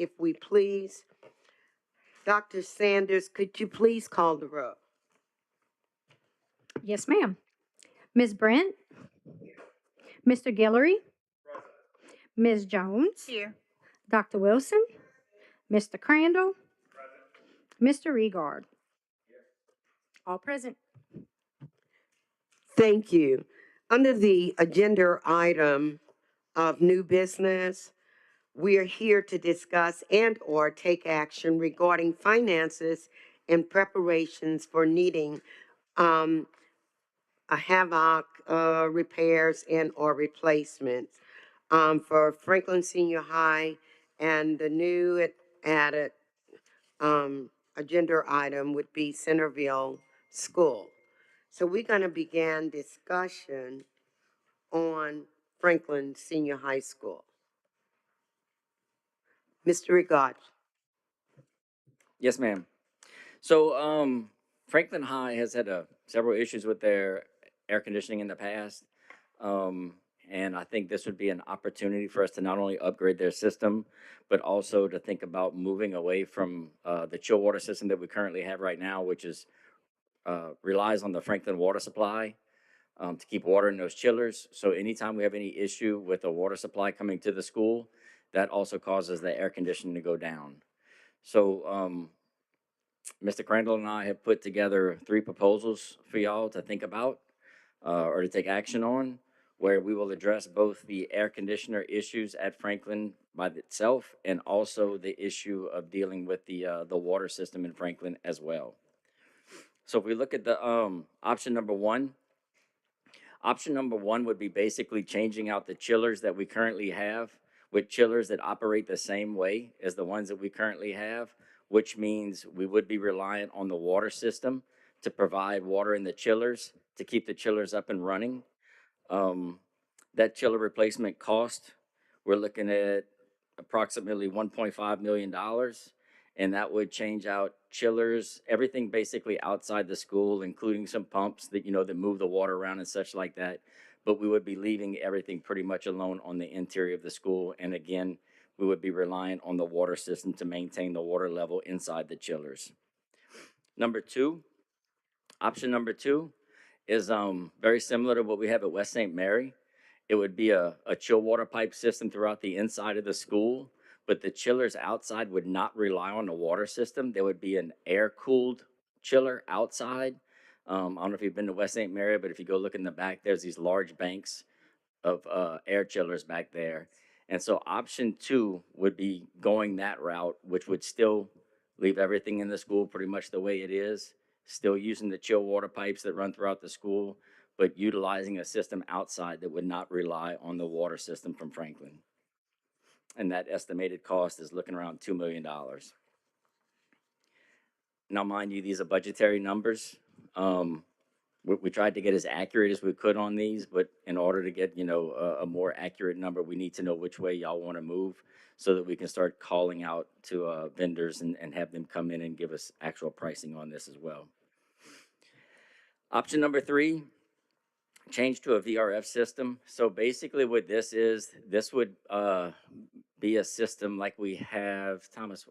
if we please. Dr. Sanders, could you please call the roll? Yes, ma'am. Ms. Brent, Mr. Guillory, Ms. Jones, Here. Dr. Wilson, Mr. Crandall, Mr. Regard. All present. Thank you. Under the agenda item of new business, we are here to discuss and/or take action regarding finances and preparations for needing um, a Havoc repairs and/or replacements for Franklin Senior High, and the new added agenda item would be Centerville School. So we're going to begin discussion on Franklin Senior High School. Mr. Regard. Yes, ma'am. So, Franklin High has had several issues with their air conditioning in the past. Um, and I think this would be an opportunity for us to not only upgrade their system, but also to think about moving away from the chill water system that we currently have right now, which is relies on the Franklin water supply to keep water in those chillers. So anytime we have any issue with the water supply coming to the school, that also causes the air conditioning to go down. So Mr. Crandall and I have put together 3 proposals for y'all to think about or to take action on, where we will address both the air conditioner issues at Franklin by itself and also the issue of dealing with the water system in Franklin as well. So if we look at the option number one would be basically changing out the chillers that we currently have with chillers that operate the same way as the ones that we currently have, which means we would be reliant on the water system to provide water in the chillers to keep the chillers up and running. That chiller replacement cost, we're looking at approximately $1.5 million. And that would change out chillers, everything basically outside the school, including some pumps that, that move the water around and such like that. But we would be leaving everything pretty much alone on the interior of the school. And again, we would be reliant on the water system to maintain the water level inside the chillers. Option number two is very similar to what we have at West St. Mary. It would be a chill water pipe system throughout the inside of the school, but the chillers outside would not rely on the water system. There would be an air-cooled chiller outside. I don't know if you've been to West St. Mary, but if you go look in the back, there's these large banks of air chillers back there. And so option 2 would be going that route, which would still leave everything in the school pretty much the way it is, still using the chill water pipes that run throughout the school, but utilizing a system outside that would not rely on the water system from Franklin. And that estimated cost is looking around $2 million. Now, mind you, these are budgetary numbers. We tried to get as accurate as we could on these, but in order to get, a more accurate number, we need to know which way y'all want to move so that we can start calling out to vendors and have them come in and give us actual pricing on this as well. Option number 3, change to a VRF system. So basically what this is, this would be a system like we have, Thomas,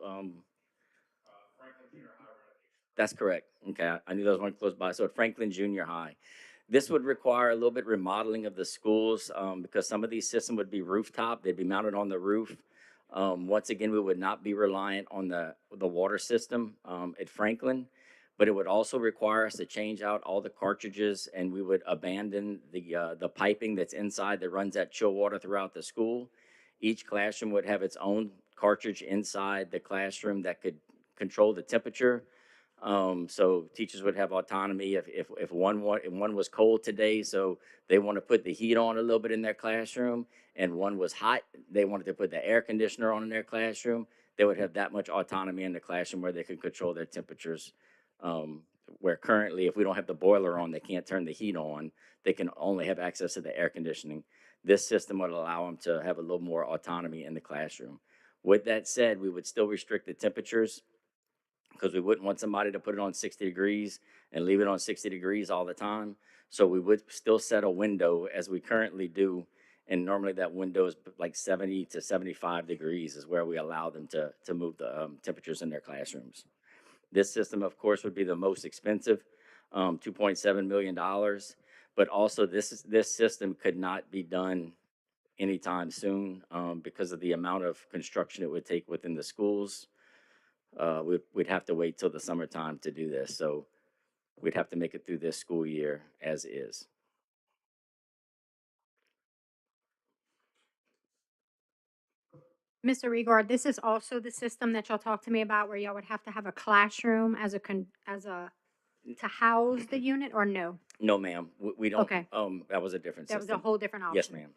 that's correct. Okay, I knew there was one close by. So at Franklin Junior High, this would require a little bit remodeling of the schools because some of these systems would be rooftop. They'd be mounted on the roof. Once again, we would not be reliant on the water system at Franklin, but it would also require us to change out all the cartridges, and we would abandon the piping that's inside that runs that chill water throughout the school. Each classroom would have its own cartridge inside the classroom that could control the temperature. So teachers would have autonomy if one was cold today, so they want to put the heat on a little bit in their classroom, and one was hot, they wanted to put the air conditioner on in their classroom, they would have that much autonomy in the classroom where they could control their temperatures. Where currently, if we don't have the boiler on, they can't turn the heat on, they can only have access to the air conditioning. This system would allow them to have a little more autonomy in the classroom. With that said, we would still restrict the temperatures because we wouldn't want somebody to put it on 60 degrees and leave it on 60 degrees all the time. So we would still set a window as we currently do And normally that window is like 70 to 75 degrees is where we allow them to move the temperatures in their classrooms. This system, of course, would be the most expensive, $2.7 million. But also this system could not be done anytime soon because of the amount of construction it would take within the schools. We'd have to wait till the summertime to do this. So we'd have to make it through this school year as is. Mr. Regard, this is also the system that y'all talked to me about where y'all would have to have a classroom to house the unit, or no? No, ma'am, we don't. Okay. That was a different That was a system. whole different option. Yes, ma'am.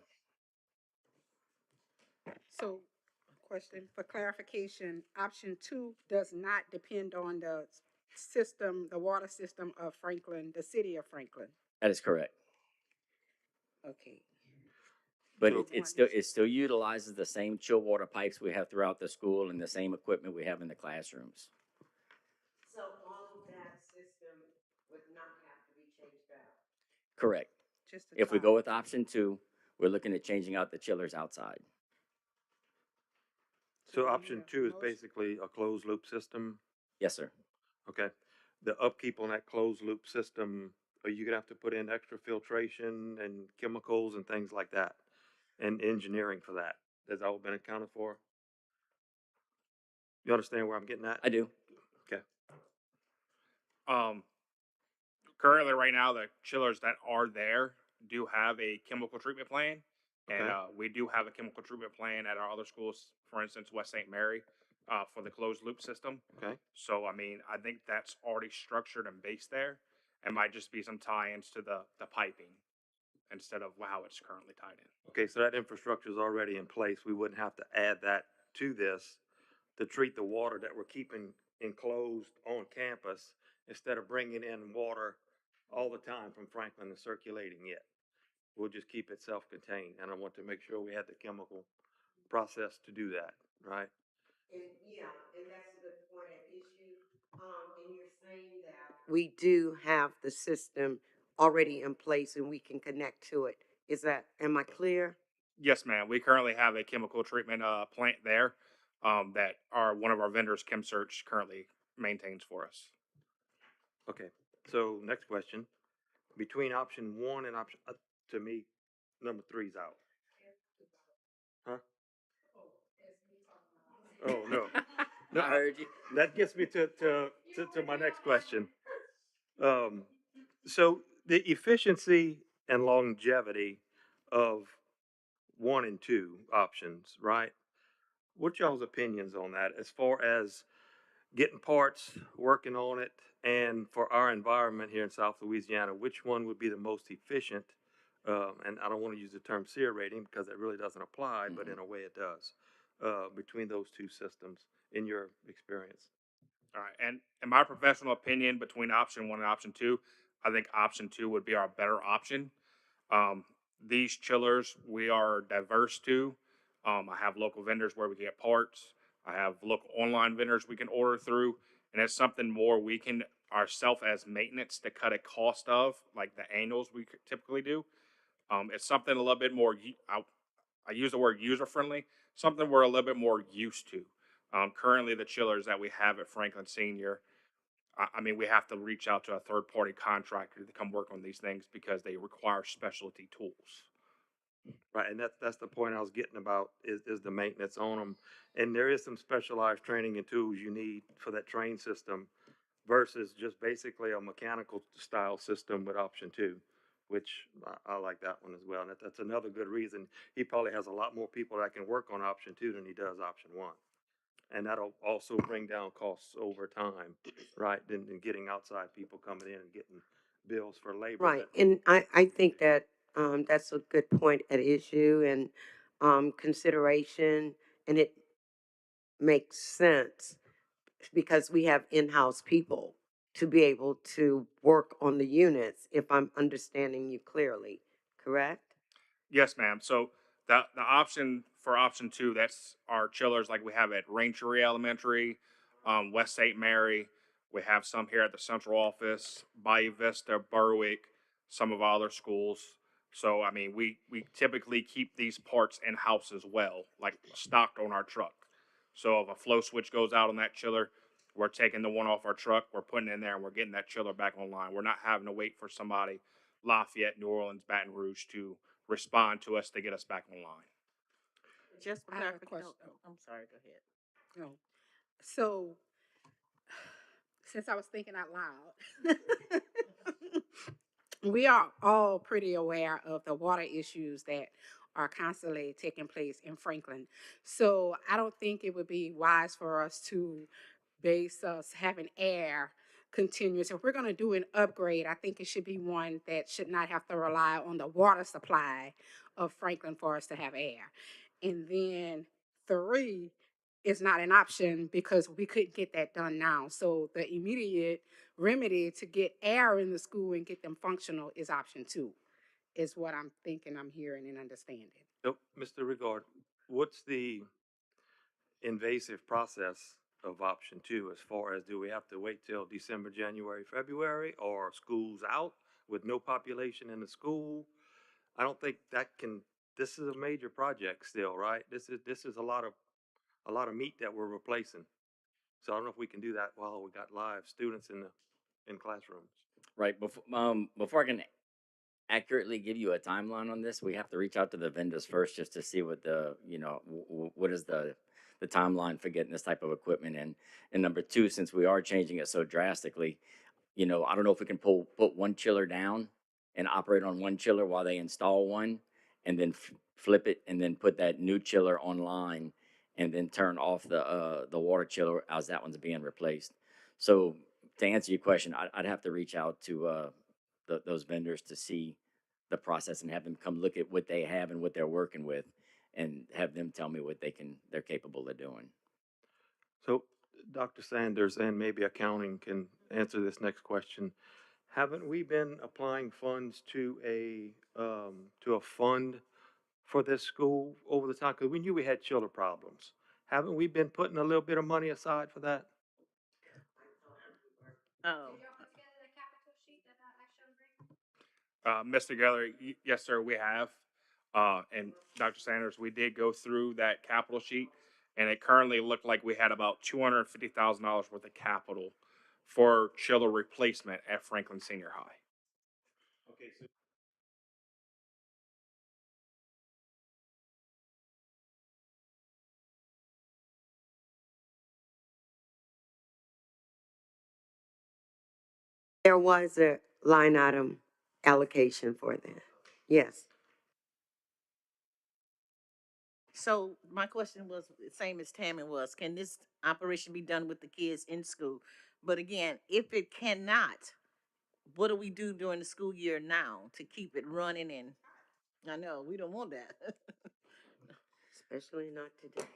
So, question for clarification, option 2 does not depend on the system, the water system of Franklin, the city of Franklin. That is correct. Okay. But So- it still utilizes the same chill water pipes we have throughout the school and the same equipment we have in the classrooms. So all of that system would not have to be changed out? Correct. Just the If we top. go with option 2, we're looking at changing out the chillers outside. So option Yeah, 2 is most- basically a closed loop system. Yes, sir. Okay. The upkeep on that closed loop system, are you gonna have to put in extra filtration and chemicals and things like that? And engineering for that? Has all been accounted for? You understand where I'm getting at? I do. Okay. Currently, right now, the chillers that are there do have a chemical treatment plan, and Okay. we do have a chemical treatment plan at our other schools. For instance, West St. Mary, for the closed loop system. Okay. So, I mean, I think that's already structured and based there. It might just be some tie-ins to the piping instead of how it's currently tied in. Okay, so that infrastructure is already in place. We wouldn't have to add that to this to treat the water that we're keeping enclosed on campus instead of bringing in water all the time from Franklin and circulating it. We'll just keep it self-contained, and I want to make sure we have the chemical process to do that, right? And, yeah, and that's a good point at issue. And you're saying that we do have the system already in place and we can connect to it. Am I clear? Yes, ma'am. We currently have a chemical treatment plant there that one of our vendors, ChemSearch, currently maintains for us. Okay, so next question. Between option 1 and option, to me, number 3's out. Huh? Oh, no. No, I heard you. that gets me to my next question. So the efficiency and longevity of 1 and 2 options, right? What y'all's opinions on that as far as getting parts, working on it, and for our environment here in South Louisiana, which one would be the most efficient? And I don't want to use the term SEER rating because it really doesn't apply, but in a way it does, between those two systems in your experience. All right. And in my professional opinion, between option 1 and option 2, I think option 2 would be our better option. These chillers we are diverse to. I have local vendors where we get parts. I have local online vendors we can order through, and it's something more we can ourself as maintenance to cut a cost of, like the annuals we typically do. It's something a little bit more. I use the word user friendly. Something we're a little bit more used to. Currently, the chillers that we have at Franklin Senior, I mean, we have to reach out to a third party contractor to come work on these things because they require specialty tools. Right, and that's the point I was getting about is the maintenance on them. And there is some specialized training and tools you need for that train system versus just basically a mechanical style system with option 2, which I like that one as well. And that's another good reason. He probably has a lot more people that can work on option 2 than he does option 1. And that'll also bring down costs over time, right? Than getting outside people coming in and getting bills for labor. Right, and I think that that's a good point at issue and consideration, and it makes sense because we have in-house people to be able to work on the units, if I'm understanding you clearly, correct? Yes, ma'am. So the option for option 2, that's our chillers like we have at Ranchery Elementary, West St. Mary. We have some here at the central office, Bayou Vista, Berwick, some of our other schools. So, I mean, we typically keep these parts in-house as well, like stocked on our truck. So if a flow switch goes out on that chiller, we're taking the one off our truck, we're putting it in there, and we're getting that chiller back online. We're not having to wait for somebody, Lafayette, New Orleans, Baton Rouge, to respond to us to get us back online. Just for I have a clarification, question. I'm sorry, go ahead. No. So, since I was thinking out loud, we are all pretty aware of the water issues that are constantly taking place in Franklin. So I don't think it would be wise for us to base us having air continuous. If we're going to do an upgrade, I think it should be one that should not have to rely on the water supply of Franklin for us to have air. And then three is not an option because we couldn't get that done now. So the immediate remedy to get air in the school and get them functional is option two, is what I'm thinking, I'm hearing and understanding. Nope, Mr. Regard, what's the invasive process of option two as far as do we have to wait till December, January, February, or school's out with no population in the school? I don't think that can, this is a major project still, right? This is a lot of meat that we're replacing. So I don't know if we can do that while we got live students in classrooms. Right. Before I can accurately give you a timeline on this, we have to reach out to the vendors first just to see what the, what is the timeline for getting this type of equipment in. And number two, since we are changing it so drastically, I don't know if we can put one chiller down and operate on one chiller while they install one, and then flip it and then put that new chiller online, and then turn off the water chiller as that one's being replaced. So to answer your question, I'd have to reach out to those vendors to see the process and have them come look at what they have and what they're working with, and have them tell me what they're capable of doing. So Dr. Sanders and maybe accounting can answer this next question. Haven't we been applying funds to a fund for this school over the time? Because we knew we had chiller problems. Haven't we been putting a little bit of money aside for that? Oh, Mr. Geller, yes, sir, we have. And Dr. Sanders, we did go through that capital sheet, and it currently looked like we had about $250,000 worth of capital for chiller replacement at Franklin Senior High. Okay, so There was a line item allocation for that. Yes. so my question was the same as Tammy was, can this operation be done with the kids in school? But again, if it cannot, what do we do during the school year now to keep it running? And I know, we don't want that. Especially not today.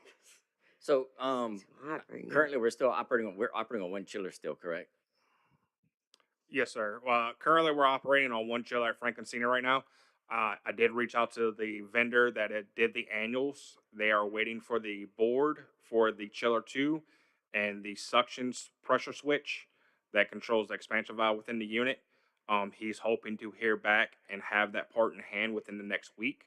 So It's too hot right now. currently we're operating on one chiller still, correct? Yes, sir. Currently, we're operating on one chiller at Franklin Senior right now. I did reach out to the vendor that did the annuals. They are waiting for the board for the chiller 2 and the suction pressure switch that controls the expansion valve within the unit. He's hoping to hear back and have that part in hand within the next week.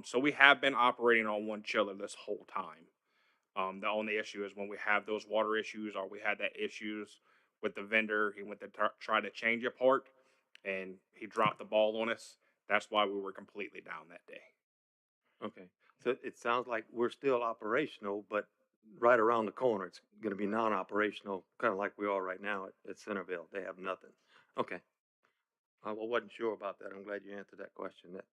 So we have been operating on one chiller this whole time. The only issue is when we have those water issues, or we had that issues with the vendor, he went to try to change a part, and he dropped the ball on us. That's why we were completely down that day. okay, so it sounds like we're still operational, but right around the corner, it's going to be non-operational, kind of like we are right now at Centerville. They have nothing. Okay. I wasn't sure about that. I'm glad you answered that question. That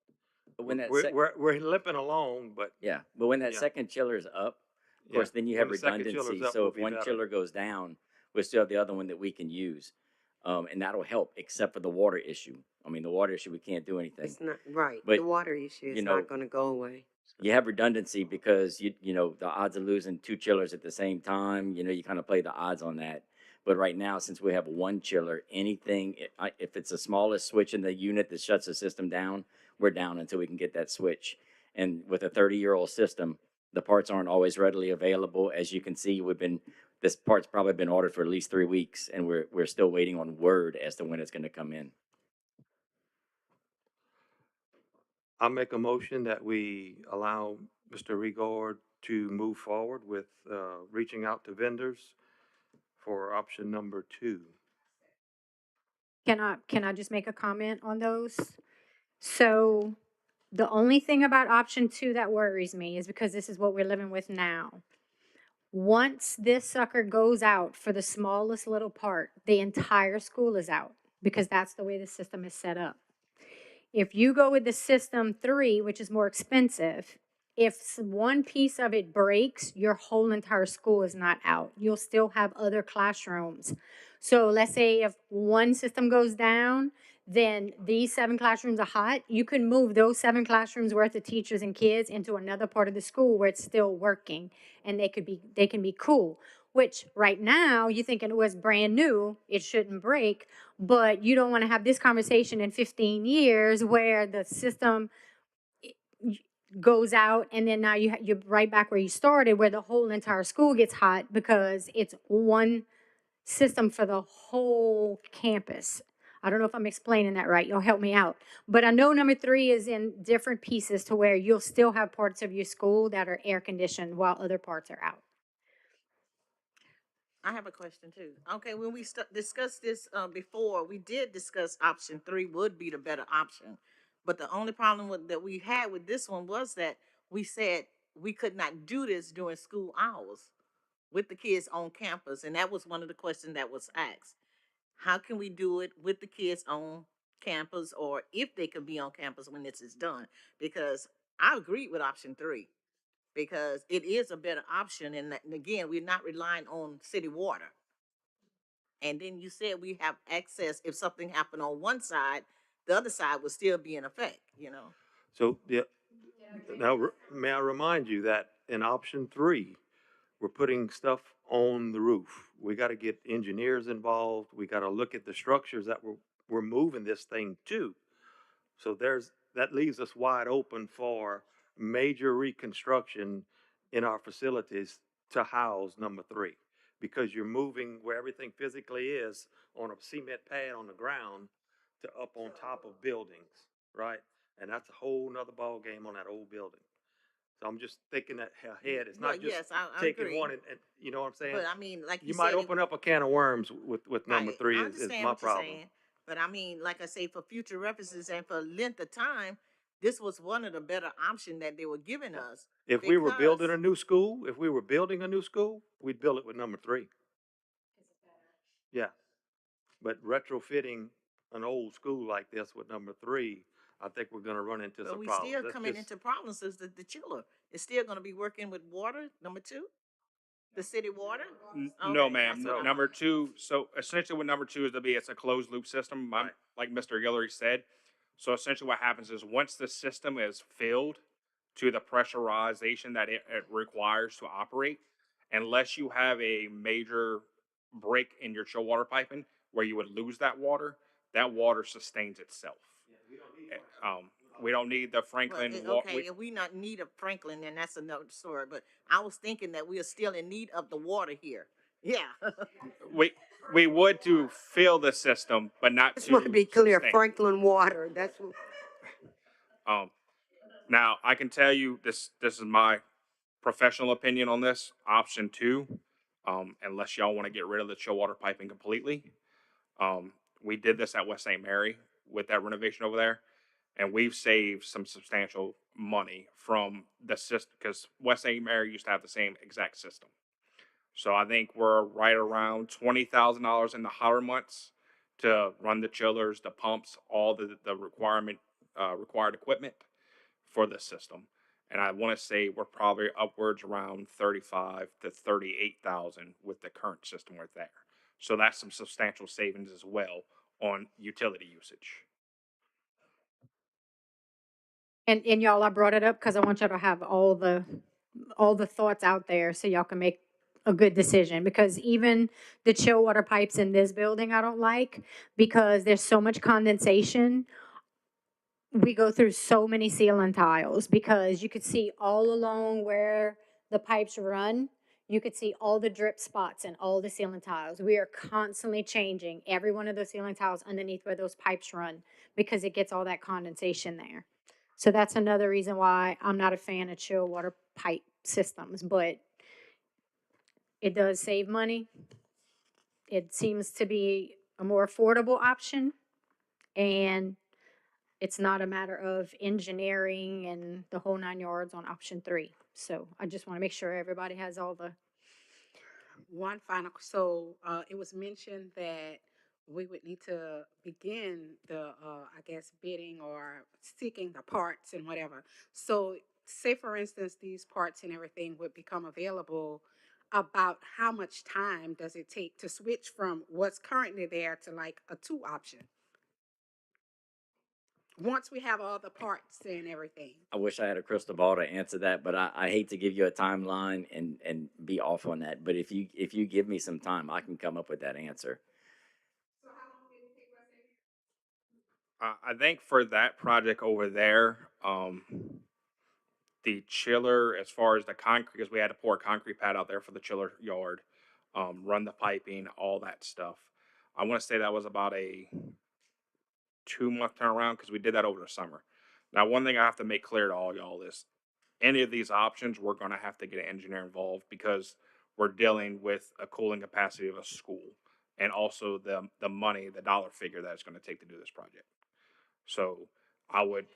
But when that we're limping along, but yeah, but when that Yeah. second chiller is up, of yeah, course, then you when have the second chiller's redundancy. up, So we'll if be one better. chiller goes down, we still have the other one that we can use, and that'll help. Except for the water issue. I mean, the water issue, we can't do anything. It's not, right. But, The water issue is you know, not gonna go away. You have redundancy because the odds of losing two chillers at the same time, you kind of play the odds on that. But right now, since we have one chiller, if it's the smallest switch in the unit that shuts the system down, we're down until we can get that switch. And with a 30-year-old system, the parts aren't always readily available. As you can see, this part's probably been ordered for at least 3 weeks, and we're still waiting on word as to when it's going to come in. I make a motion that we allow Mr. Rigord to move forward with, reaching out to vendors for option number 2. Can I just make a comment on those? So the only thing about option 2 that worries me is because this is what we're living with now. Once this sucker goes out for the smallest little part, the entire school is out because that's the way the system is set up. If you go with the system 3, which is more expensive, if one piece of it breaks, your whole entire school is not out. You'll still have other classrooms. So let's say if one system goes down, then these 7 classrooms are hot. You can move those 7 classrooms worth of teachers and kids into another part of the school where it's still working, and they can be cool. Which right now you thinking it was brand new, it shouldn't break, but you don't want to have this conversation in 15 years where the system goes out and then now you're right back where you started, where the whole entire school gets hot because it's one system for the whole campus. I don't know if I'm explaining that right. You'll help me out. But I know number 3 is in different pieces to where you'll still have parts of your school that are air conditioned while other parts are out. I have a question too. Okay, when we discussed this before, we did discuss option 3 would be the better option. But the only problem that we had with this one was that we said we could not do this during school hours with the kids on campus. And that was one of the questions that was asked. How can we do it with the kids on campus, or if they could be on campus when this is done? Because I agree with option 3 because it is a better option. And again, we're not relying on city water. And then you said we have access if something happened on one side, the other side would still be in effect, you know? So, yeah, now, may I remind you that in option 3, we're putting stuff on the roof. We got to get engineers involved. We got to look at the structures that we're moving this thing to. So that leaves us wide open for major reconstruction in our facilities to house number 3, because you're moving where everything physically is on a cement pad on the ground to up on top of buildings, right? And that's a whole nother ball game on that old building. So I'm just thinking that ahead. It's Well, not just yes, I taking agree. one and you know what I'm saying? But I mean, like you You might said, open up a can of worms with number right, 3 I is understand my what you're problem. saying. But I mean, like I say, for future references and for length of time, this was one of the better option that they were giving us. If we were building Because a new school, if we were building a new school, we'd build it with number 3. Yeah. But retrofitting an old school like this with number 3, I think we're gonna run into but some we problems. still That's coming just, into problems is the chiller. It's still gonna be working with water, number 2? The city water? No, Okay, ma'am. that's what No. I'm. Number 2, so essentially what number 2 is to be, it's a closed loop system, Right. like Mr. Guillory said. So essentially what happens is once the system is filled to the pressurization that it requires to operate, unless you have a major break in your chill water piping where you would lose that water sustains itself. We don't need the Well, Franklin okay, if we not need of Franklin, then that's another story. But I was thinking that we are still in need of the water here. Yeah. we we would to fill the system, but not Just want to to be clear, sustain. Franklin Water, that's what. Um, Now I can tell you this is my professional opinion on this. Option 2, unless y'all want to get rid of the chill water piping completely. We did this at West St. Mary with that renovation over there, and we've saved some substantial money from the system because West St. Mary used to have the same exact system. So I think we're right around $20,000 in the hotter months to run the chillers, the pumps, all the required equipment for the system. And I want to say we're probably upwards around 35 to 38,000 with the current system right there. So that's some substantial savings as well on utility usage. And y'all, I brought it up because I want y'all to have all the thoughts out there so y'all can make a good decision. Because even the chill water pipes in this building, I don't like because there's so much condensation. We go through so many ceiling tiles because you could see all along where the pipes run. You could see all the drip spots and all the ceiling tiles. We are constantly changing every one of those ceiling tiles underneath where those pipes run because it gets all that condensation there. So that's another reason why I'm not a fan of chill water pipe systems, but it does save money. It seems to be a more affordable option, and it's not a matter of engineering and the whole 9 yards on option 3. So I just want to make sure everybody has all the, One final, so, it was mentioned that we would need to begin the, I guess, bidding or seeking the parts and whatever. So say for instance, these parts and everything would become available, about how much time does it take to switch from what's currently there to like a 2 option? Once we have all the parts and everything. I wish I had a crystal ball to answer that, but I hate to give you a timeline and be off on that. But if you give me some time, I can come up with that answer. I think for that project over there, the chiller, as far as the concrete, because we had to pour a concrete pad out there for the chiller yard, run the piping, all that stuff. I want to say that was about a 2 month turnaround because we did that over the summer. Now, one thing I have to make clear to all y'all is any of these options, we're going to have to get an engineer involved because we're dealing with a cooling capacity of a school and also the money, the dollar figure that it's going to take to do this project. So I would,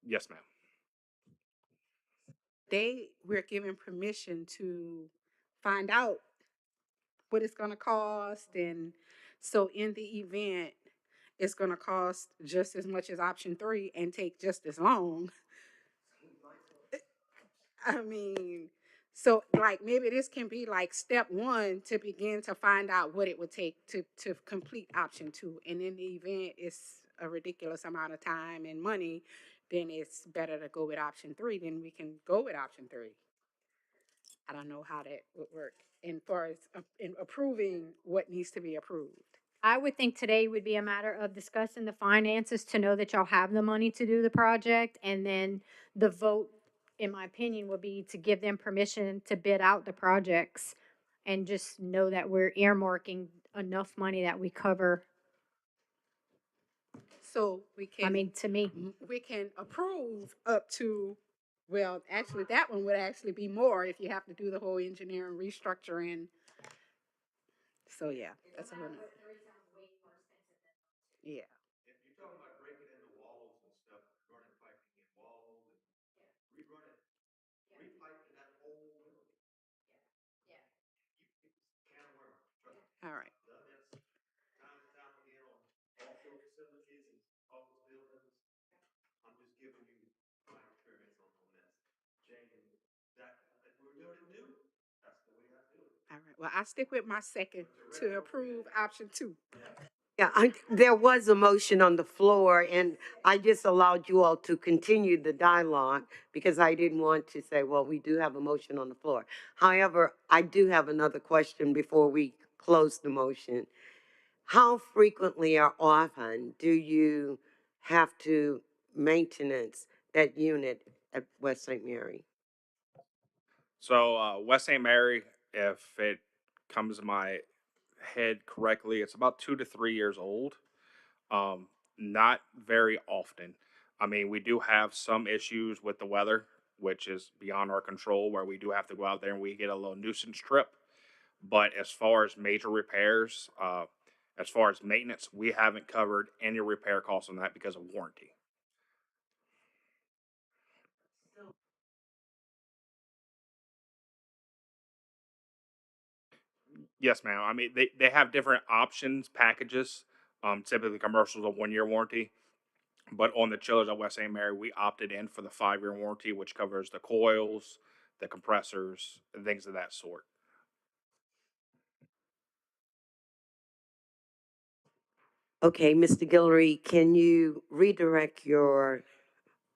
yes, ma'am. We're given permission to find out what it's gonna cost, and so in the event, it's gonna cost just as much as option 3 and take just as long. I mean, so like maybe this can be like step 1 to begin to find out what it would take to complete option 2. And in the event it's a ridiculous amount of time and money, then it's better to go with option 3, then we can go with option 3. I don't know how that would work in far as in approving what needs to be approved. I would think today would be a matter of discussing the finances to know that y'all have the money to do the project. And then the vote, in my opinion, would be to give them permission to bid out the projects and just know that we're earmarking enough money that we cover. So we I can, mean, to me, we can approve up to, well, actually, that one would actually be more if you have to do the whole engineering restructuring. So yeah, that's a whole nother. Yeah. All right. All right. Well, I stick with my second to approve option 2. Yeah, there was a motion on the floor, and I just allowed you all to continue the dialogue because I didn't want to say, well, we do have a motion on the floor. However, I do have another question before we close the motion. How frequently or often do you have to maintenance that unit at West St. Mary? So West St. Mary, if it comes to my head correctly, it's about 2 to 3 years old. Um, Not very often. I mean, we do have some issues with the weather, which is beyond our control, where we do have to go out there and we get a little nuisance trip. But as far as major repairs, as far as maintenance, we haven't covered any repair costs on that because of warranty. Yes, ma'am. I mean, they have different options, packages. Typically, commercials a 1 year warranty. But on the chillers at West St. Mary, we opted in for the 5 year warranty, which covers the coils, the compressors, and things of that sort. Okay, Mr. Guillory, can you redirect your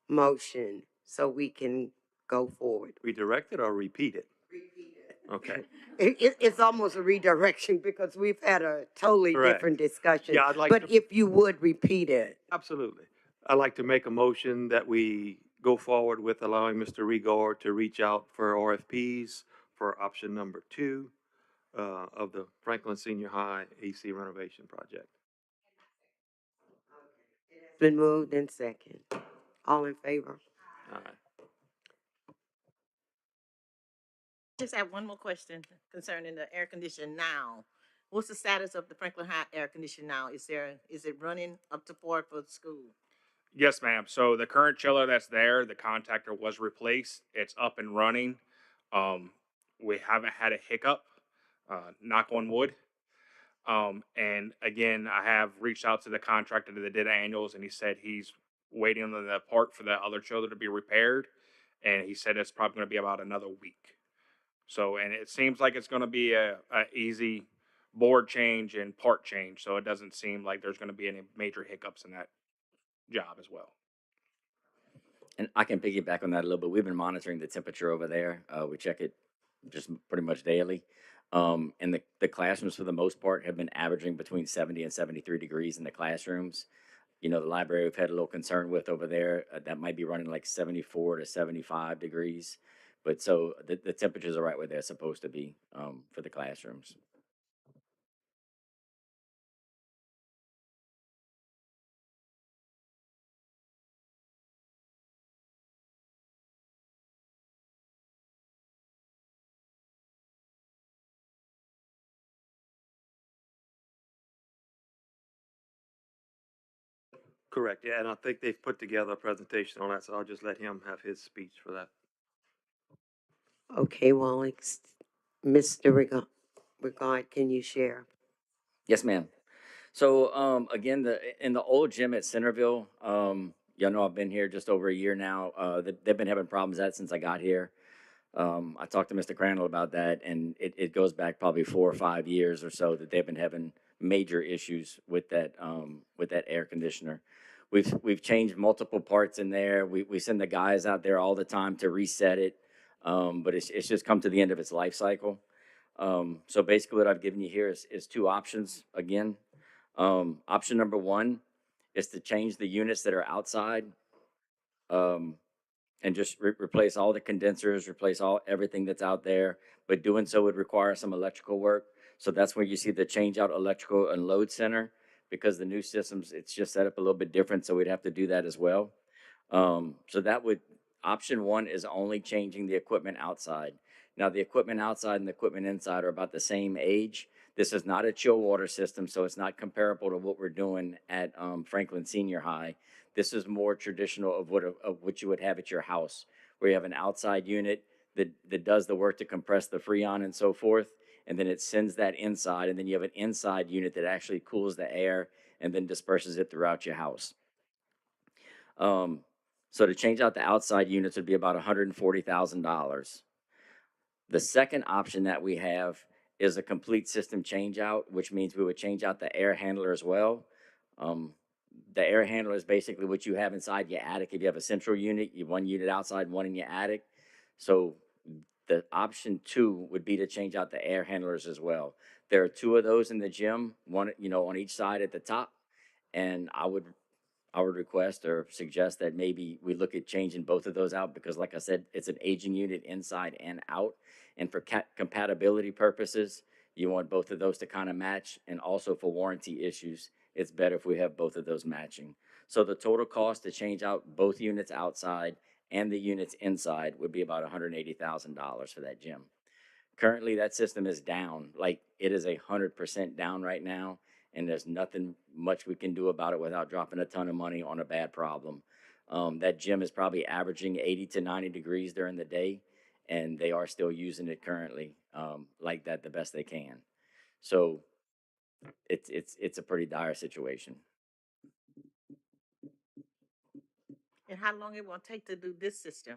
motion so we can go forward? Redirect it or repeat it? Okay. It's almost a redirection because we've had a totally Correct. different discussion. Yeah, I'd like But to- if you would repeat it. Absolutely. I'd like to make a motion that we go forward with allowing Mr. Rigor to reach out for RFPs for option number 2 of the Franklin Senior High AC renovation project. It's been moved and second. All in favor? All right. Just have one more question concerning the air condition now. What's the status of the Franklin High air condition now? Is it running up to par for the school? Yes, ma'am. So the current chiller that's there, the contactor was replaced. It's up and running. Um, we haven't had a hiccup. Knock on wood. And again, I have reached out to the contractor that did annuals, and he said he's waiting on the part for the other chiller to be repaired, and he said it's probably going to be about another week. So, and it seems like it's going to be a easy board change and part change. So it doesn't seem like there's going to be any major hiccups in that job as well. And I can piggyback on that a little bit. We've been monitoring the temperature over there. We check it just pretty much daily. And the classrooms, for the most part, have been averaging between 70 and 73 degrees in the classrooms. You know, the library we've had a little concern with over there, that might be running like 74 to 75 degrees. But so the temperatures are right where they're supposed to be for the classrooms. Correct, yeah, and I think they've put together a presentation on that, so I'll just let him have his speech for that. Okay, well, Mr. Regard, can you share? Yes, ma'am. So again, in the old gym at Centerville, y'all know I've been here just over a year now. They've been having problems with that since I got here. I talked to Mr. Crandall about that, and it goes back probably 4 or 5 years or so that they've been having major issues with that air conditioner. We've changed multiple parts in there. We send the guys out there all the time to reset it, but it's just come to the end of its life cycle. So basically, what I've given you here is two options again. Option number one is to change the units that are outside. And just replace all the condensers, replace everything that's out there. But doing so would require some electrical work. So that's where you see the change out electrical and load center, because the new systems, it's just set up a little bit different. So we'd have to do that as well. So that would, option one is only changing the equipment outside. Now, the equipment outside and the equipment inside are about the same age. This is not a chill water system, so it's not comparable to what we're doing at Franklin Senior High. This is more traditional of what you would have at your house, where you have an outside unit that does the work to compress the freon and so forth, and then it sends that inside, and then you have an inside unit that actually cools the air and then disperses it throughout your house. So to change out the outside units would be about $140,000. The second option that we have is a complete system change out, which means we would change out the air handler as well. The air handler is basically what you have inside your attic. If you have a central unit, you have one unit outside, one in your attic. So the option two would be to change out the air handlers as well. There are two of those in the gym, one, on each side at the top. And I would request or suggest that maybe we look at changing both of those out, because like I said, it's an aging unit inside and out. And for compatibility purposes, you want both of those to kind of match. And also for warranty issues, it's better if we have both of those matching. So the total cost to change out both units outside and the units inside would be about $180,000 for that gym. Currently, that system is down. Like, it is 100% down right now, and there's nothing much we can do about it without dropping a ton of money on a bad problem. That gym is probably averaging 80 to 90 degrees during the day, and they are still using it currently like that the best they can. So it's a pretty dire situation. And how long it will take to do this system?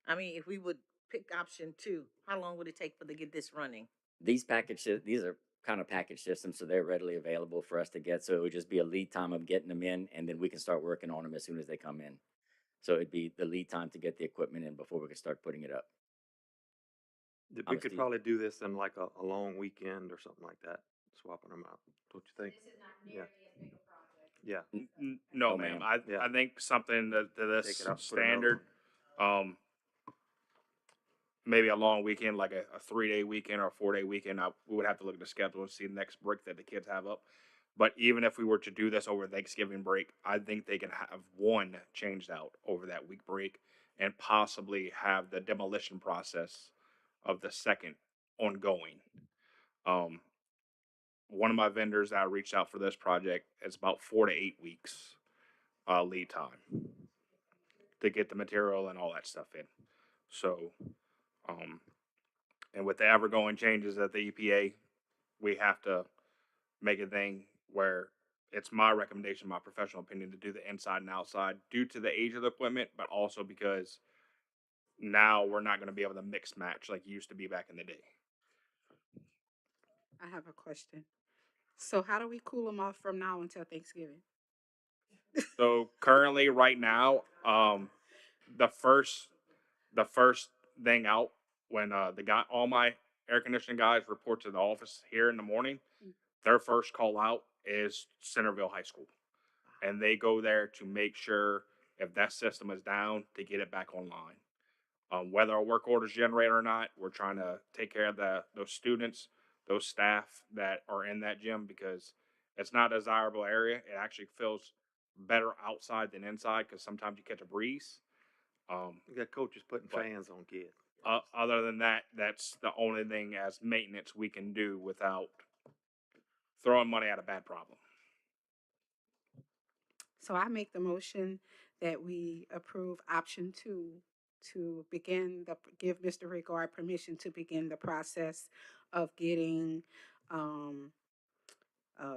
I mean, if we would pick option two, how long would it take to get this running? These are kind of package systems, so they're readily available for us to get. So it would just be a lead time of getting them in, and then we can start working on them as soon as they come in. So it'd be the lead time to get the equipment in before we can start putting it up. We Honestly. could probably do this in like a long weekend or something like that, swapping them out, don't you think? This is not Yeah. nearly as big a project. Yeah, No, No, ma'am. ma'am. Yeah. I think something to Take this it out, put another standard, maybe a long weekend, like a 3-day weekend or a 4-day weekend. We would have to look at the schedule and see the next break that the kids have up. But even if we were to do this over Thanksgiving break, I think they can have one changed out over that week break and possibly have the demolition process of the second ongoing. Um, one of my vendors that I reached out for this project, it's about 4 to 8 weeks lead time to get the material and all that stuff in. So, um, and with the ever going changes at the EPA, we have to make a thing where it's my recommendation, my professional opinion, to do the inside and outside due to the age of the equipment, but also because now we're not going to be able to mix match like it used to be back in the day. I have a question. So how do we cool them off from now until Thanksgiving? So currently, right now, the first the first thing out when all my air conditioning guys report to the office here in the morning, their first call out is Centerville High School, and they go there to make sure if that system is down to get it back online. Whether a work order is generated or not, we're trying to take care of those students, those staff that are in that gym because it's not a desirable area. It actually feels better outside than inside because sometimes you catch a breeze. You got coaches putting But- fans on kids. Other than that, that's the only thing as maintenance we can do without throwing money at a bad problem. So I make the motion that we approve option 2 to give Mr. Rigard permission to begin the process of getting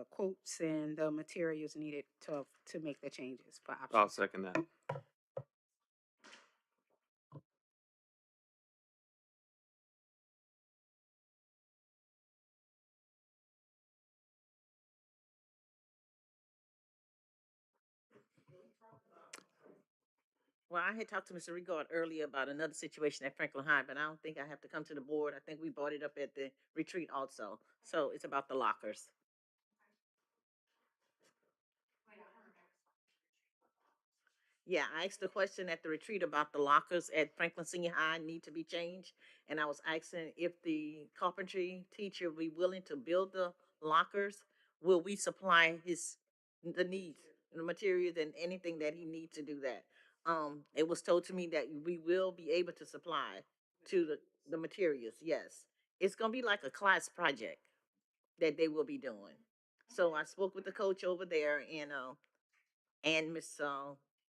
quotes and the materials needed to make the changes for option. I'll second that. Well, I had talked to Mr. Regard earlier about another situation at Franklin High, but I don't think I have to come to the board. I think we brought it up at the retreat also. So it's about the lockers. Yeah, I asked the question at the retreat about the lockers at Franklin Senior High need to be changed. And I was asking if the carpentry teacher would be willing to build the lockers. Will we supply the needs, the materials and anything that he needs to do that? It was told to me that we will be able to supply to the materials, yes. It's gonna be like a class project that they will be doing. So I spoke with the coach over there and Miss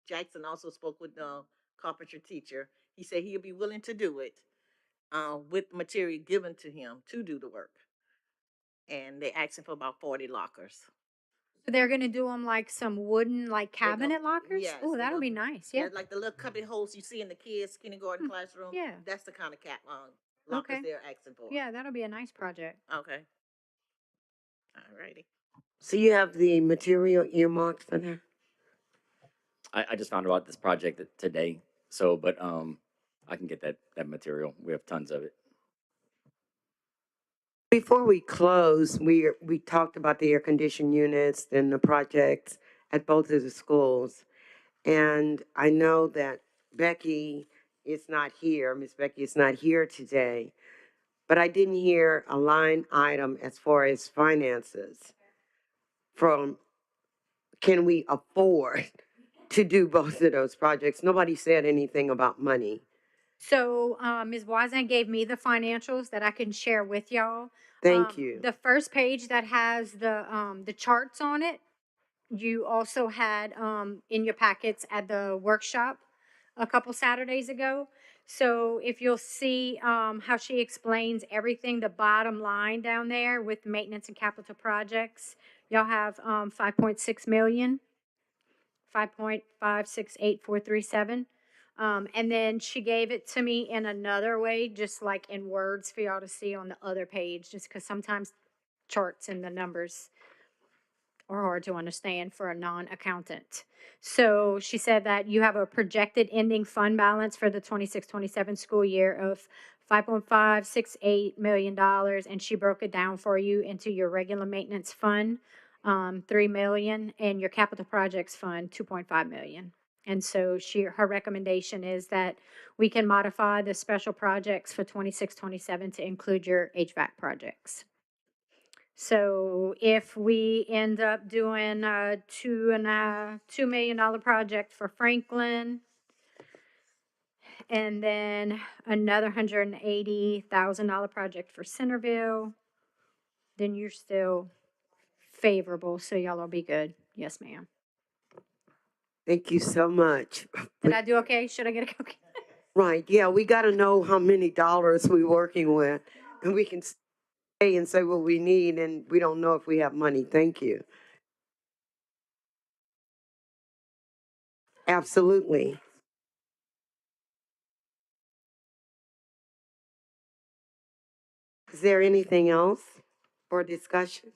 Jackson also spoke with the carpentry teacher. He said he'll be willing to do it with the material given to him to do the work. And they asking for about 40 lockers. So they're gonna do them like some wooden, like They're gonna- cabinet lockers? yes, Oh, they're that'll gonna- be nice, yeah. Like the little cubby holes you see in the kids' kindergarten classroom. yeah. That's the kind of lockers Okay. they're asking for. Yeah, that'll be a nice project. Okay. All righty. So you have the material earmarked for that? I just found out this project today, so, but, I can get that material. We have tons of it. Before we close, we talked about the air conditioned units and the projects at both of the schools. And I know that Becky is not here, Miss Becky is not here today, but I didn't hear a line item as far as finances from, can we afford to do both of those projects? Nobody said anything about money. So, Ms. Wazan gave me the financials that I can share with y'all. Thank you. The first page that has the charts on it, you also had in your packets at the workshop a couple Saturdays ago. So if you'll see how she explains everything, the bottom line down there with maintenance and capital projects, y'all have 5.6 million, 5.568437. And then she gave it to me in another way, just like in words for y'all to see on the other page, just because sometimes charts and the numbers are hard to understand for a non-accountant. So she said that you have a projected ending fund balance for the 26-27 school year of $5.568 million, and she broke it down for you into your regular maintenance fund, $3 million, and your capital projects fund, $2.5 million. And so her recommendation is that we can modify the special projects for 26-27 to include your HVAC projects. So if we end up doing a $2 million project for Franklin, and then another $180,000 project for Centerville, then you're still favorable, so y'all will be good. Yes, ma'am. Thank you so much. Did I do okay? Should I get a cookie? Right, yeah, we gotta know how many dollars we're working with, and we can stay and say what we need, and we don't know if we have money. Thank you. Absolutely. Is there anything else for discussion?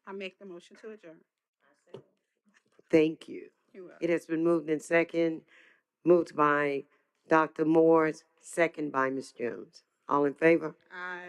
I make the motion to adjourn. Thank you. You're welcome. It has been moved in second, moved by Dr. Moore, second by Ms. Jones. All in favor? Aye.